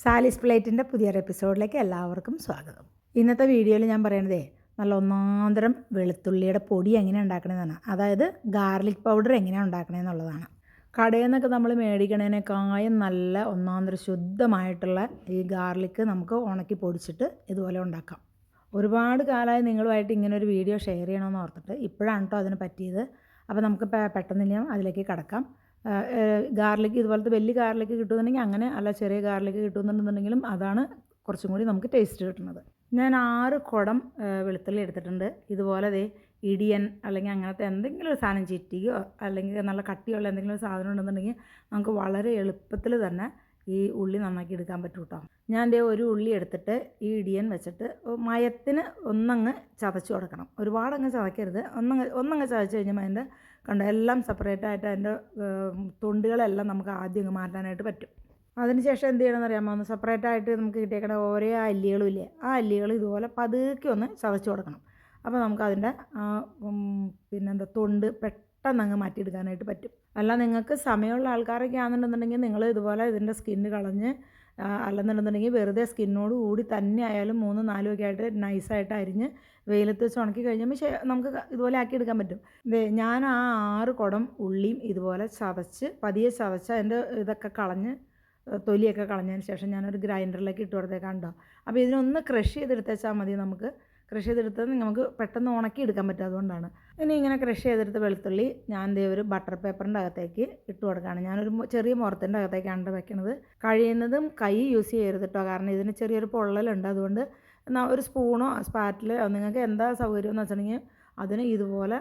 സാലീസ് പ്ലേറ്റിൻ്റെ പുതിയൊരു എപ്പിസോഡിലേക്ക് എല്ലാവർക്കും സ്വാഗതം. ഇന്നത്തെ വീഡിയോയിൽ ഞാൻ പറയണതേ നല്ല ഒന്നാന്തരം വെളുത്തുള്ളിയുടെ പൊടി എങ്ങനെയാണ് ഉണ്ടാക്കണമെന്നാണ്. അതായത് ഗാർലിക് പൗഡർ എങ്ങനെയാണ് ഉണ്ടാക്കണമെന്നുള്ളതാണ്. കടയിൽ നിന്നൊക്കെ നമ്മൾ മേടിക്കണതിനേക്കാളും നല്ല ഒന്നാന്തരം ശുദ്ധമായിട്ടുള്ള ഈ ഗാർലിക്ക് നമുക്ക് ഉണക്കി പൊടിച്ചിട്ട് ഇതുപോലെ ഉണ്ടാക്കാം. ഒരുപാട് കാലമായി നിങ്ങളുമായിട്ട് ഇങ്ങനെ ഒരു വീഡിയോ ഷെയർ ചെയ്യണമെന്ന് ഓർത്തിട്ട് ഇപ്പോഴാണ് കേട്ടോ അതിന് പറ്റിയത്. അപ്പോൾ നമുക്ക് പെട്ടെന്ന് അതിലേക്ക് കടക്കാം. ഗാർലിക്ക് ഇതുപോലത്തെ വലിയ ഗാർലിക്ക് കിട്ടുന്നുണ്ടെങ്കിൽ അങ്ങനെ, അല്ല ചെറിയ ഗാർലിക്ക് കിട്ടുന്നുണ്ടെന്നുണ്ടെങ്കിലും അതാണ് കുറച്ചും കൂടി നമുക്ക് ടേസ്റ്റ് കിട്ടുന്നത്. ഞാൻ 6 കുടം വെളുത്തുള്ളി എടുത്തിട്ടുണ്ട്. ഇതുപോലെ ഇടിയൻ അല്ലെങ്കിൽ അങ്ങനത്തെ എന്തെങ്കിലും ഒരു സാധനം, ചിറ്റിയോ അല്ലെങ്കിൽ നല്ല കട്ടിയുള്ള എന്തെങ്കിലും ഒരു സാധനം ഉണ്ടെന്നുണ്ടെങ്കിൽ നമുക്ക് വളരെ എളുപ്പത്തിൽ തന്നെ ഈ ഉള്ളി നന്നാക്കി എടുക്കാൻ പറ്റും കേട്ടോ. ഞാൻ ഒരു ഉള്ളി എടുത്തിട്ട് ഈ ഇടിയൻ വെച്ചിട്ട് മയത്തിന് ഒന്നങ്ങ് ചതച്ച് കൊടുക്കണം. ഒരുപാടങ്ങ് ചതക്കരുത്. ഒന്നങ്ങ് ചതച്ച് കഴിഞ്ഞാൽ അതിൻ്റെ എല്ലാം സെപ്പറേറ്റ് ആയിട്ട് അതിൻ്റെ തൊണ്ടുകളെല്ലാം നമുക്ക് ആദ്യം അങ്ങ് മാറ്റാനായിട്ട് പറ്റും. അതിനുശേഷം എന്ത് ചെയ്യണമെന്ന് അറിയാമോ, ഒന്ന് സെപ്പറേറ്റ് ആയിട്ട് നമുക്ക് കിട്ടിയേക്കണ ഓരോ അല്ലികളും ഇല്ലേ, ആ അല്ലികൾ ഇതുപോലെ പതുക്കെ ഒന്ന് ചതച്ച് കൊടുക്കണം. അപ്പോൾ നമുക്ക് അതിൻ്റെ തൊണ്ട് പെട്ടെന്ന് അങ്ങ് മാറ്റിയെടുക്കാനായിട്ട് പറ്റും. അല്ല, നിങ്ങൾക്ക് സമയമുള്ള ആൾക്കാരൊക്കെ ആണെന്നുണ്ടെന്നുണ്ടെങ്കിൽ നിങ്ങൾ ഇതുപോലെ ഇതിൻ്റെ സ്കിന്ന് കളഞ്ഞ്, അല്ലെന്നുണ്ടെന്നുണ്ടെങ്കിൽ വെറുതെ സ്കിന്നോട് കൂടി തന്നെ ആയാലും 3-4 ഒക്കെ ആയിട്ട് നൈസായിട്ട് അരിഞ്ഞ് വെയിലത്ത് വെച്ച് ഉണക്കി കഴിഞ്ഞാൽ നമുക്ക് ഇതുപോലെ ആക്കിയെടുക്കാൻ പറ്റും. ഞാൻ ആ 6 കുടം ഉള്ളിയും ഇതുപോലെ പതിയെ ചതച്ച് അതിൻ്റെ ഇതൊക്കെ കളഞ്ഞ് തൊലിയൊക്കെ കളഞ്ഞതിന് ശേഷം ഞാനൊരു ഗ്രൈൻഡറിലേക്ക് ഇട്ട് കൊടുത്തേക്കാണ്ടോ. അപ്പോൾ ഇതിനൊന്ന് ക്രഷ് ചെയ്തെടുത്തേച്ചാൽ മതി. നമുക്ക് ക്രഷ് ചെയ്തെടുത്ത് നമുക്ക് പെട്ടെന്ന് ഉണക്കിയെടുക്കാൻ പറ്റും. അതുകൊണ്ടാണ് ഇനി ഇങ്ങനെ ക്രഷ് ചെയ്തെടുത്ത് വെളുത്തുള്ളി ഞാൻ ഒരു ബട്ടർ പേപ്പറിൻ്റെ അകത്തേക്ക് ഇട്ട് കൊടുക്കുകയാണ്. ഞാനൊരു ചെറിയ മുറത്തിൻ്റെ അകത്തേക്കാണ് വെക്കുന്നത്. കഴിയുന്നതും കൈ യൂസ് ചെയ്യരുത് കേട്ടോ, കാരണം ഇതിന് ചെറിയൊരു പൊള്ളലുണ്ട്. അതുകൊണ്ട് ഒരു സ്പൂണോ സ്പാറ്റിലോ നിങ്ങൾക്ക് എന്താ സൗകര്യം എന്ന് വെച്ചിട്ടുണ്ടെങ്കിൽ അതിന് ഇതുപോലെ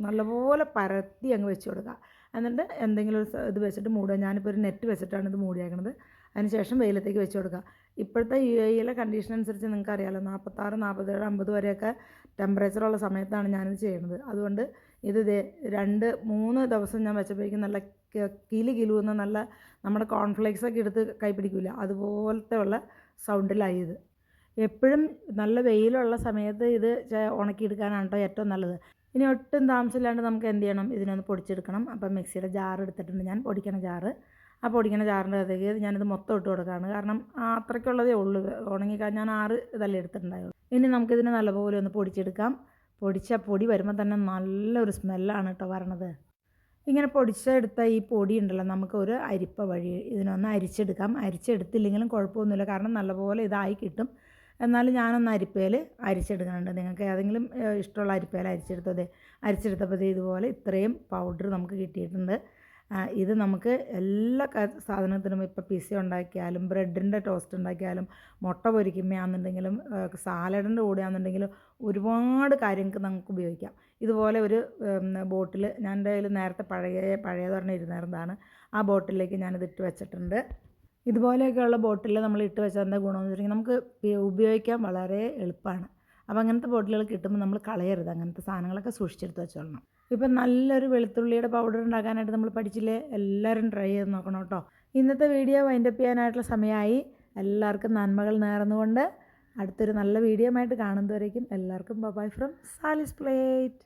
നല്ലപോലെ പരത്തി അങ്ങ് വെച്ച് കൊടുക്കുക. എന്നിട്ട് എന്തെങ്കിലും ഒരു ഇത് വെച്ചിട്ട് മൂടുക. ഞാനിപ്പോൾ ഒരു നെറ്റ് വെച്ചിട്ടാണ് ഇത് മൂടിയേക്കുന്നത്. അതിനുശേഷം വെയിലത്തേക്ക് വെച്ച് കൊടുക്കുക. ഇപ്പോഴത്തെ UAE കണ്ടീഷൻ അനുസരിച്ച് നിങ്ങൾക്ക് അറിയാമല്ലോ, 46, 47, 50 വരെയൊക്കെ ടെമ്പറേച്ചറുള്ള സമയത്താണ് ഞാനിത് ചെയ്യുന്നത്. അതുകൊണ്ട് ഇത് 2-3 ദിവസം ഞാൻ വെച്ചപ്പോഴേക്കും നല്ല കിലുന്ന നല്ല നമ്മുടെ കോൺഫ്ലേക്സൊക്കെ എടുത്ത് കൈ പിടിക്കില്ല, അതുപോലത്തെ ഉള്ള സൗണ്ടിലായി ഇത്. എപ്പോഴും നല്ല വെയിലുള്ള സമയത്ത് ഇത് ഉണക്കിയെടുക്കാനാണ് കേട്ടോ ഏറ്റവും നല്ലത്. ഇനി ഒട്ടും താമസമില്ലാണ്ട് നമുക്ക് എന്ത് ചെയ്യണം, ഇതിനൊന്ന് പൊടിച്ചെടുക്കണം. അപ്പം മിക്സിയുടെ ജാർ എടുത്തിട്ടുണ്ട് ഞാൻ, പൊടിക്കണ ജാറ്. ആ പൊടിക്കണ ജാറിൻ്റെ അകത്തേക്ക് ഞാനിത് മൊത്തം ഇട്ട് കൊടുക്കുകയാണ്. കാരണം അത്രയ്ക്കുള്ളതേ ഉള്ളൂ, ഉണങ്ങിക്കാൻ ഞാൻ 6 ഇതല്ലേ എടുത്തിട്ടുണ്ടായുള്ളൂ. ഇനി നമുക്കിതിനെ നല്ലപോലെ ഒന്ന് പൊടിച്ചെടുക്കാം. പൊടിച്ച പൊടി വരുമ്പോൾ തന്നെ നല്ലൊരു സ്മെല്ലാണ് കേട്ടോ വരണത്. ഇങ്ങനെ പൊടിച്ചെടുത്ത ഈ പൊടി ഉണ്ടല്ലോ, നമുക്ക് ഒരു അരിപ്പ വഴി ഇതിനൊന്ന് അരിച്ചെടുക്കാം. അരിച്ചെടുത്തില്ലെങ്കിലും കുഴപ്പമൊന്നുമില്ല, കാരണം നല്ലപോലെ ഇതായി കിട്ടും. എന്നാലും ഞാനൊന്ന് അരിപ്പയിൽ അരിച്ചെടുക്കുന്നുണ്ട്. നിങ്ങൾക്ക് ഏതെങ്കിലും ഇഷ്ടമുള്ള അരിപ്പയിൽ അരിച്ചെടുത്തപ്പോൾ ഇതുപോലെ ഇത്രയും പൗഡർ നമുക്ക് കിട്ടിയിട്ടുണ്ട്. ഇത് നമുക്ക് എല്ലാ സാധനത്തിനും, ഇപ്പോൾ പിസ്സ ഉണ്ടാക്കിയാലും ബ്രെഡിൻ്റെ ടോസ്റ്റ് ഉണ്ടാക്കിയാലും മുട്ട പൊരിക്കുമ്പോഴാണെന്നുണ്ടെങ്കിലും സാലഡിൻ്റെ കൂടെ ആണെന്നുണ്ടെങ്കിലും ഒരുപാട് കാര്യങ്ങൾക്ക് നമുക്ക് ഉപയോഗിക്കാം. ഇതുപോലെ ഒരു ബോട്ടിൽ ഞാൻ എൻ്റെ കയ്യിൽ നേരത്തെ പഴയത് പറഞ്ഞ് ഇരുന്നതാണ്. ആ ബോട്ടിലേക്ക് ഞാനിത് ഇട്ട് വെച്ചിട്ടുണ്ട്. ഇതുപോലെയൊക്കെയുള്ള ബോട്ടിൽ നമ്മൾ ഇട്ട് വെച്ചാൽ എന്താ ഗുണമെന്ന് വെച്ചിട്ടുണ്ടെങ്കിൽ നമുക്ക് ഉപയോഗിക്കാൻ വളരെ എളുപ്പമാണ്. അപ്പോൾ അങ്ങനത്തെ ബോട്ടിലുകൾ കിട്ടുമ്പോൾ നമ്മൾ കളയരുത്. അങ്ങനത്തെ സാധനങ്ങളൊക്കെ സൂക്ഷിച്ചെടുത്ത് വെച്ചോളണം. ഇപ്പം നല്ലൊരു വെളുത്തുള്ളിയുടെ പൗഡർ ഉണ്ടാക്കാനായിട്ട് നമ്മൾ പഠിച്ചില്ലേ, എല്ലാവരും ട്രൈ ചെയ്ത് നോക്കണം കേട്ടോ. ഇന്നത്തെ വീഡിയോ വൈൻഡപ്പ് ചെയ്യാനായിട്ടുള്ള സമയമായി. എല്ലാവർക്കും നന്മകൾ നേർന്നുകൊണ്ട് അടുത്തൊരു നല്ല വീഡിയോ ആയിട്ട് കാണുന്നതുവരേക്കും എല്ലാവർക്കും ബൈ ഫ്രം സാലീസ് പ്ലേറ്റ്.